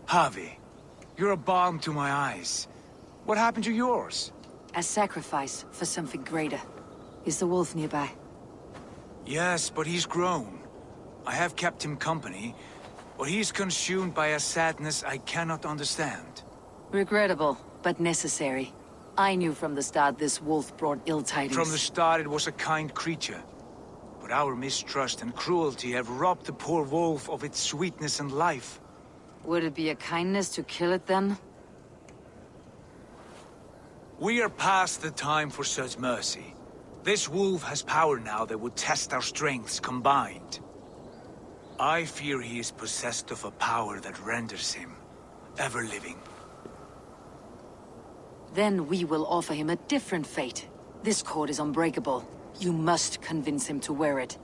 Javi, you're a balm to my eyes. What happened to yours? A sacrifice for something greater. Is the wolf nearby? Yes, but he's grown. I have kept him company, but he's consumed by a sadness I cannot understand. Regrettable, but necessary. I knew from the start this wolf brought ill tidings. From the start it was a kind creature. But our mistrust and cruelty have robbed the poor wolf of its sweetness and life. Would it be a kindness to kill it then? We are past the time for such mercy. This wolf has power now that would test our strengths combined. I fear he is possessed of a power that renders him ever-living. Then we will offer him a different fate. This cord is unbreakable. You must convince him to wear it.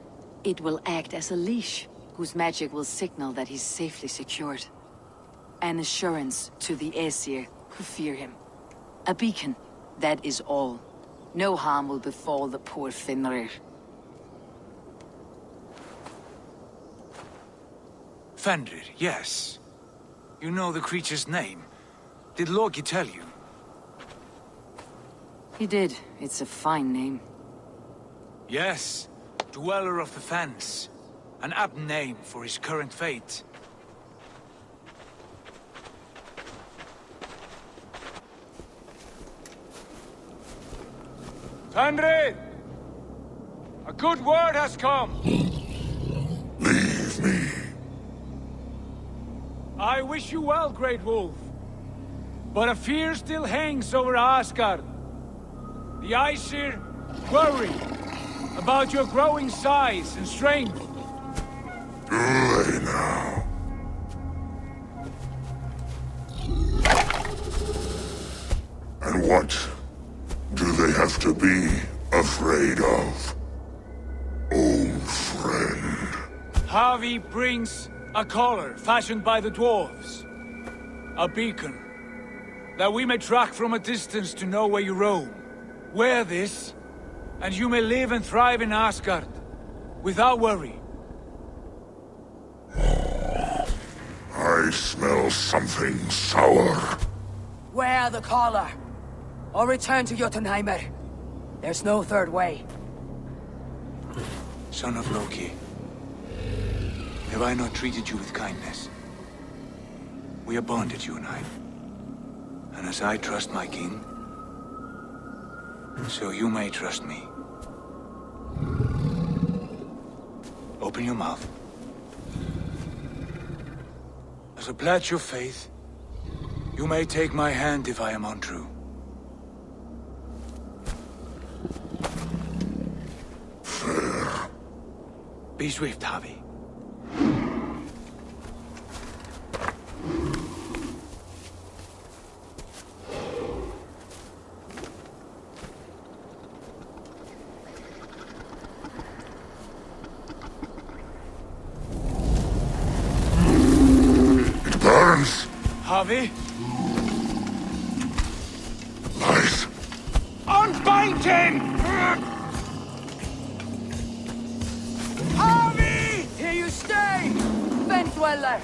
It will act as a leash, whose magic will signal that he's safely secured. An assurance to the Aesir who fear him. A beacon, that is all. No harm will befall the poor Fenrir. Fenrir, yes. You know the creature's name. Did Loki tell you? He did. It's a fine name. Yes. Dweller of the Fens. An apt name for his current fate. Fenrir! A good word has come! Leave me. I wish you well, Great Wolf. But a fear still hangs over Asgard. The Aesir worry about your growing size and strength. Do they now? And what do they have to be afraid of? Old friend. Javi brings a collar fashioned by the dwarves. A beacon, that we may track from a distance to know where you roam. Wear this, and you may live and thrive in Asgard, without worry. I smell something sour. Wear the collar, or return to Jotunheimer. There's no third way. Son of Loki, have I not treated you with kindness? We are bonded, you and I. And as I trust my king, so you may trust me. Open your mouth. As a pledge of faith, you may take my hand if I am untrue. Fair. Be swift, Javi. Javi? Lies. Unbind him! Javi! Here you stay! Fen Dweller!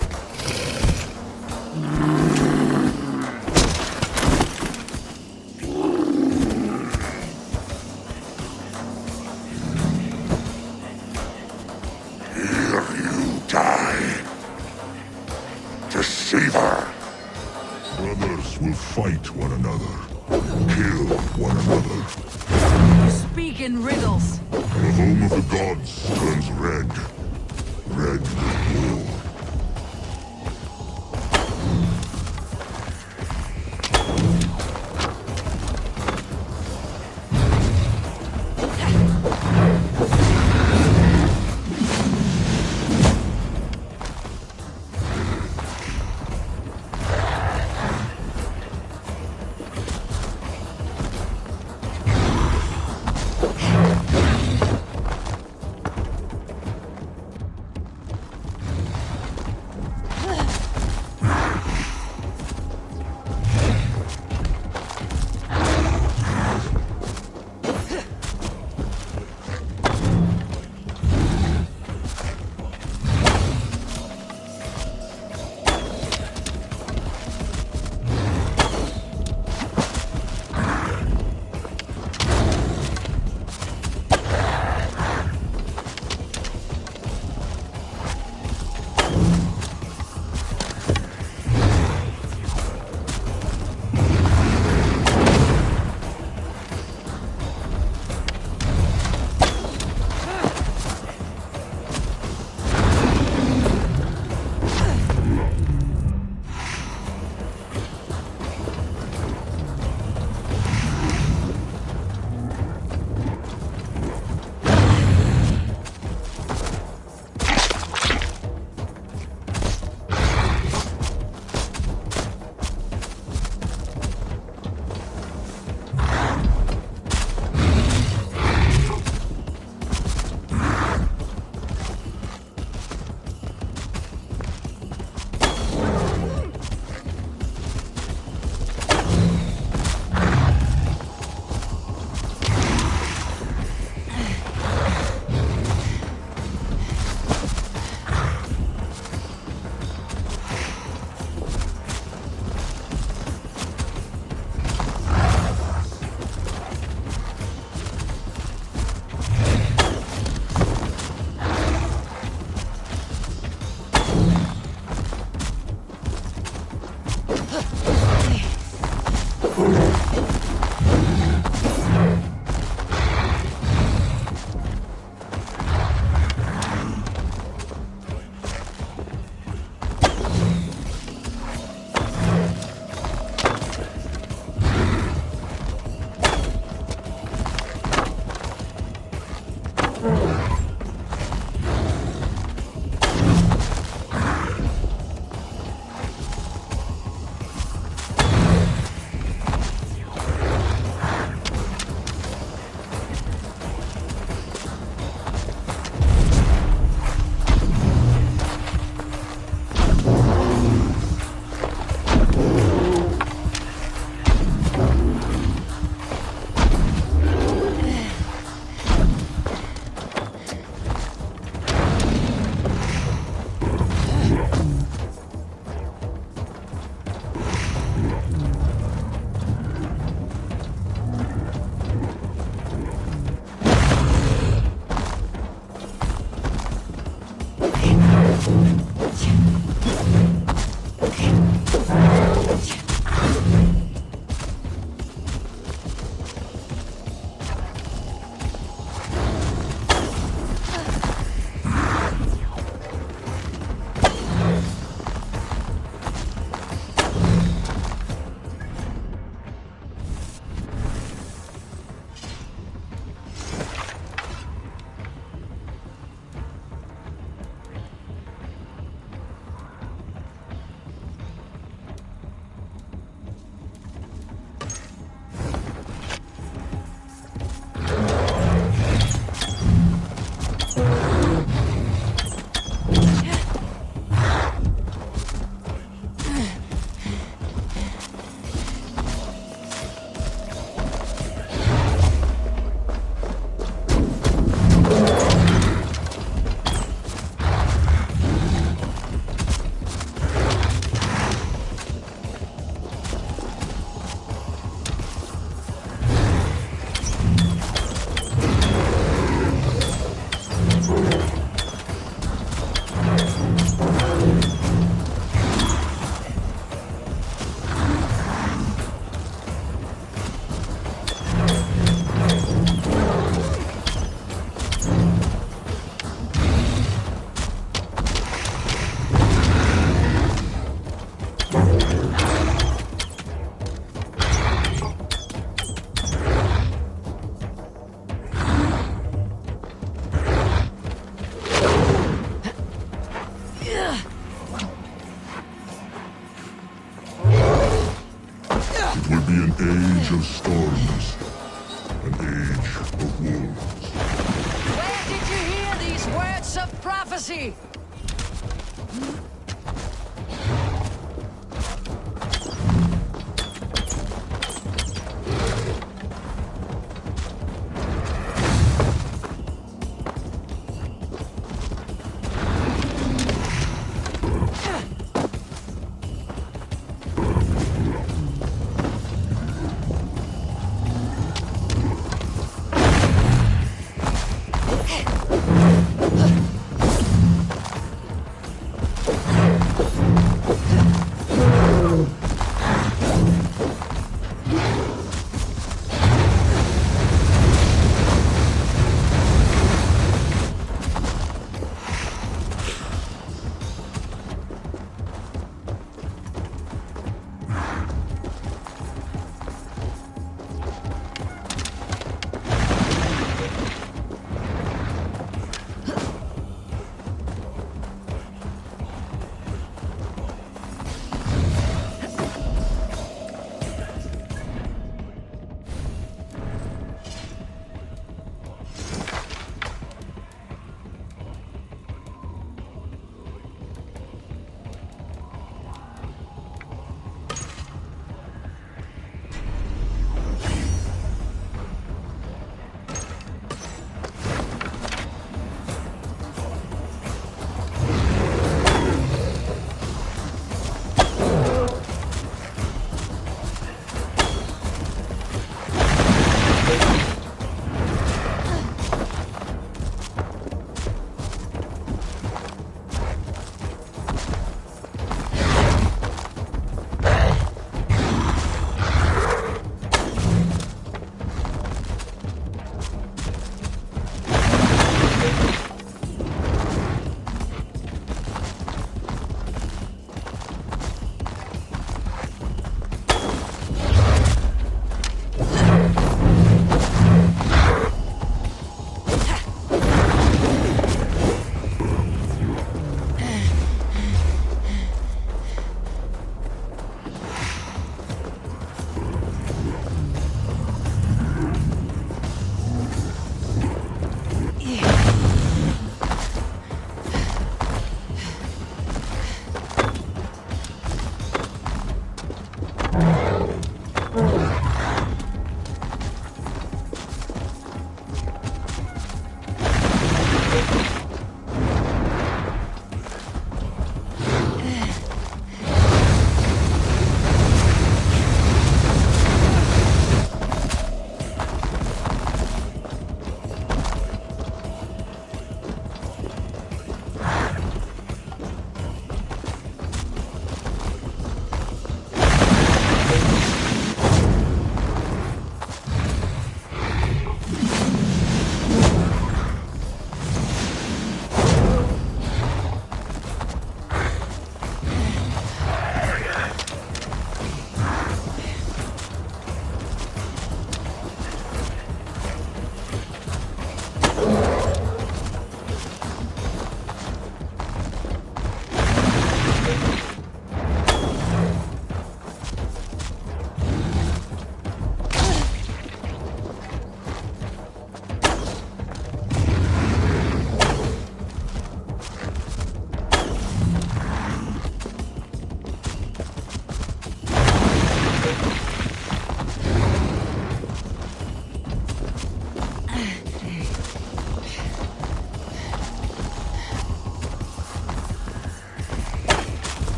Here you die. Deceiver! Brothers will fight one another, kill one another. You speak in riddles. The home of the gods turns red. Red with war. Voice of prophecy!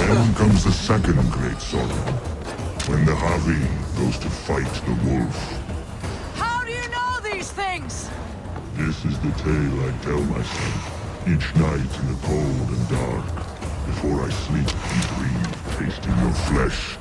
Then comes the second great sorrow, when Havi goes to fight the wolf. How do you know these things? This is the tale I tell myself each night in the cold and dark, before I sleep and dream, tasting your flesh.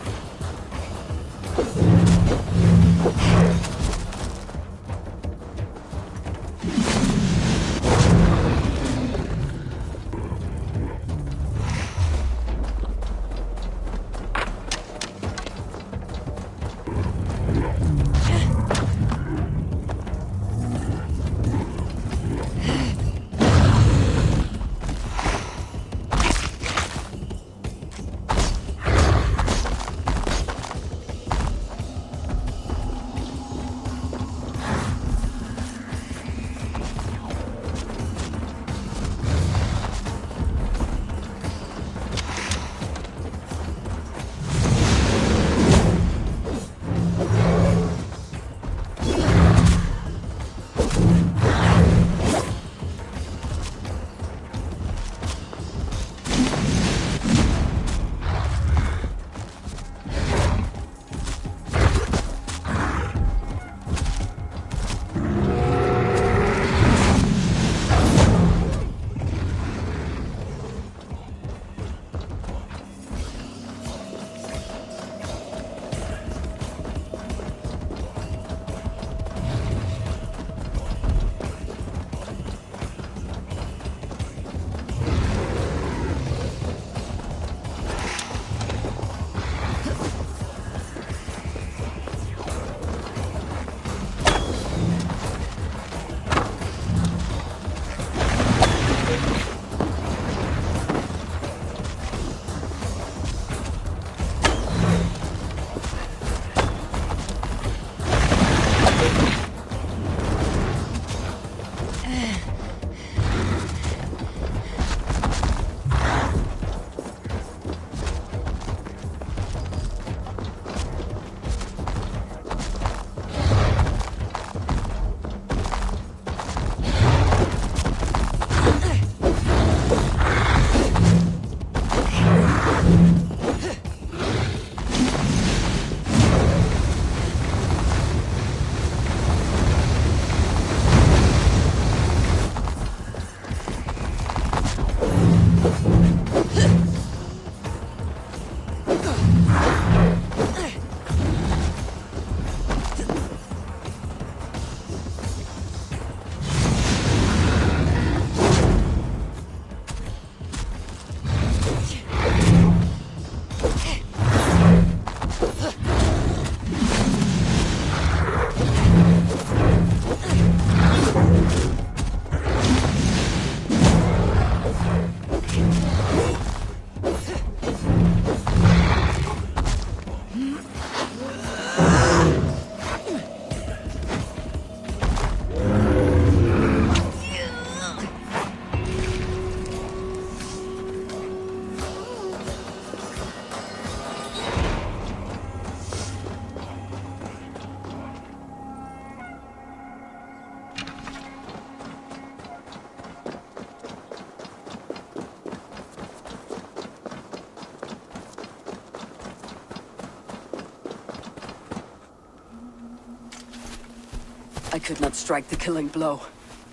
I could not strike the killing blow.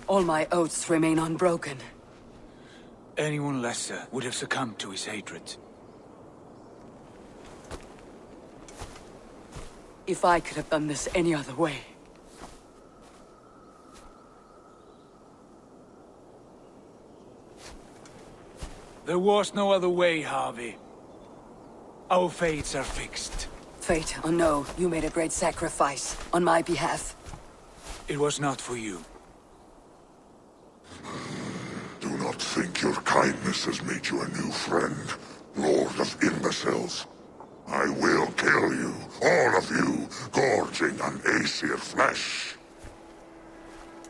All my oaths remain unbroken. Anyone lesser would have succumbed to his hatred. If I could have done this any other way. There was no other way, Harvey. Our fates are fixed. Fate or no, you made a great sacrifice on my behalf. It was not for you. Do not think your kindness has made you a new friend, Lord of Imbeciles. I will kill you, all of you, gorging on Aesir flesh.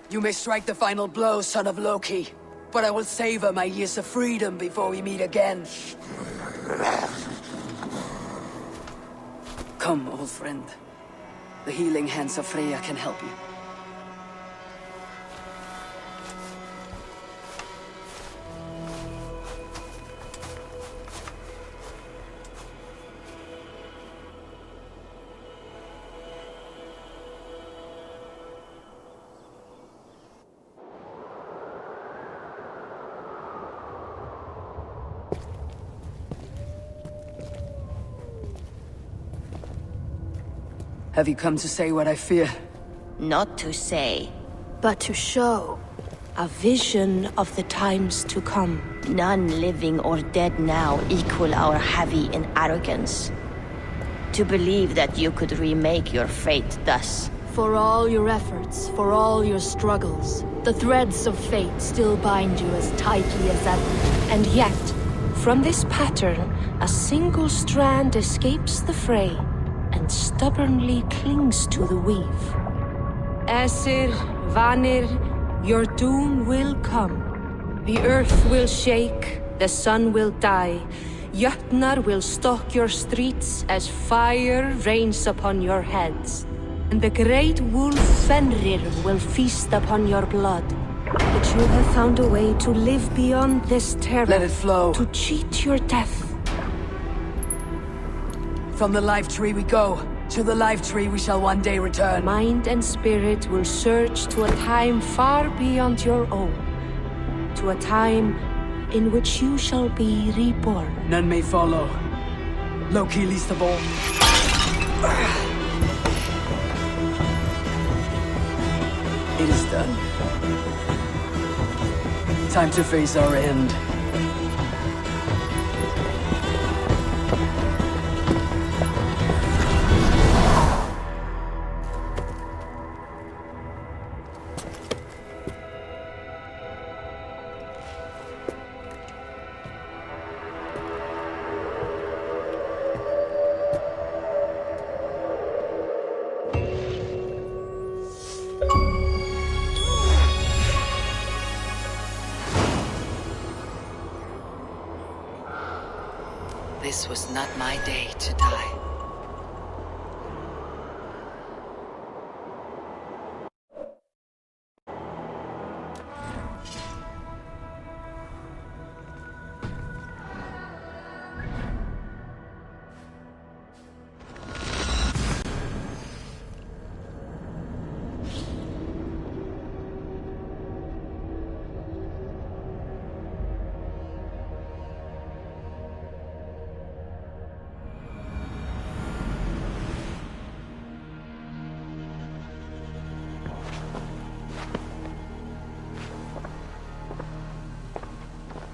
You may strike the final blow, son of Loki, but I will savor my years of freedom before we meet again. Come, old friend. The healing hands of Freya can help you. Have you come to say what I fear? Not to say, but to show. A vision of the times to come. None living or dead now equal our heavy in arrogance. To believe that you could remake your fate thus. For all your efforts, for all your struggles, the threads of fate still bind you as tightly as ever. And yet, from this pattern, a single strand escapes the fray and stubbornly clings to the weave. Æsir, Vanir, your doom will come. The earth will shake, the sun will die. Jötnar will stalk your streets as fire rains upon your heads. And the great wolf Fenrir will feast upon your blood. But you have found a way to live beyond this terror. Let it flow. To cheat your death. From the life tree we go. To the life tree we shall one day return. Mind and spirit will surge to a time far beyond your own. To a time in which you shall be reborn. None may follow. Loki least of all. It is done. Time to face our end. This was not my day to die.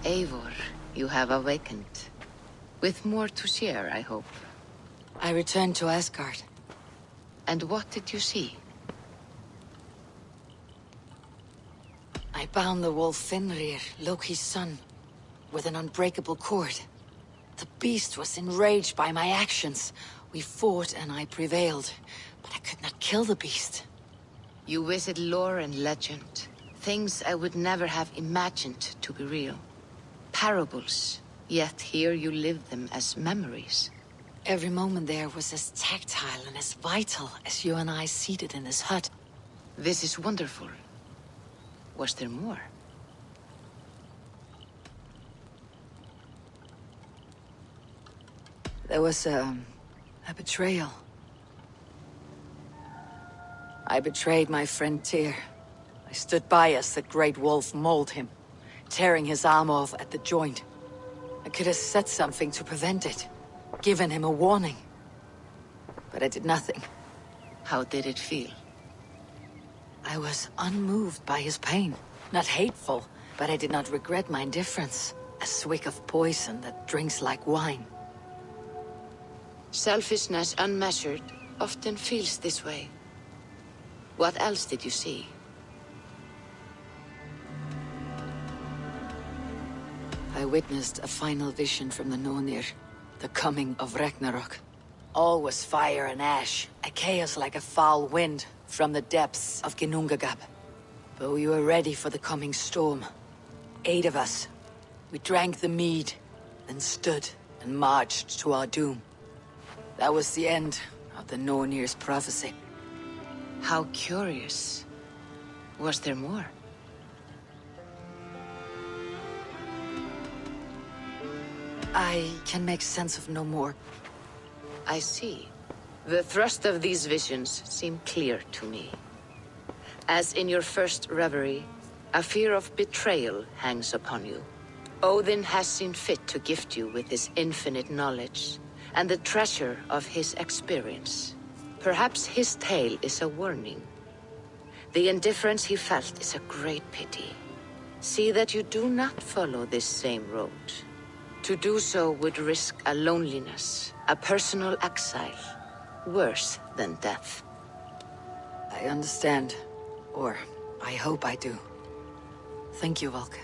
Eivor, you have awakened. With more to share, I hope. I returned to Asgard. And what did you see? I bound the wolf Fenrir, Loki's son, with an unbreakable cord. The beast was enraged by my actions. We fought and I prevailed, but I could not kill the beast. You visit lore and legend. Things I would never have imagined to be real. Parables, yet here you live them as memories. Every moment there was as tactile and as vital as you and I seated in this hut. This is wonderful. Was there more? There was a betrayal. I betrayed my friend Tyr. I stood by as the great wolf mauled him, tearing his arm off at the joint. I could have said something to prevent it, given him a warning. But I did nothing. How did it feel? I was unmoved by his pain. Not hateful, but I did not regret my indifference. A swig of poison that drinks like wine. Selfishness unmeasured often feels this way. What else did you see? I witnessed a final vision from the Nornir, the coming of Ragnarok. All was fire and ash, a chaos like a foul wind from the depths of Ginnungagap. But we were ready for the coming storm. 8 of us. We drank the mead, then stood and marched to our doom. That was the end of the Nornir's prophecy. How curious. Was there more? I can make sense of no more. I see. The thrust of these visions seem clear to me. As in your first reverie, a fear of betrayal hangs upon you. Odin has seen fit to gift you with his infinite knowledge, and the treasure of his experience. Perhaps his tale is a warning. The indifference he felt is a great pity. See that you do not follow this same road. To do so would risk a loneliness, a personal exile, worse than death. I understand. Or, I hope I do. Thank you, Volk.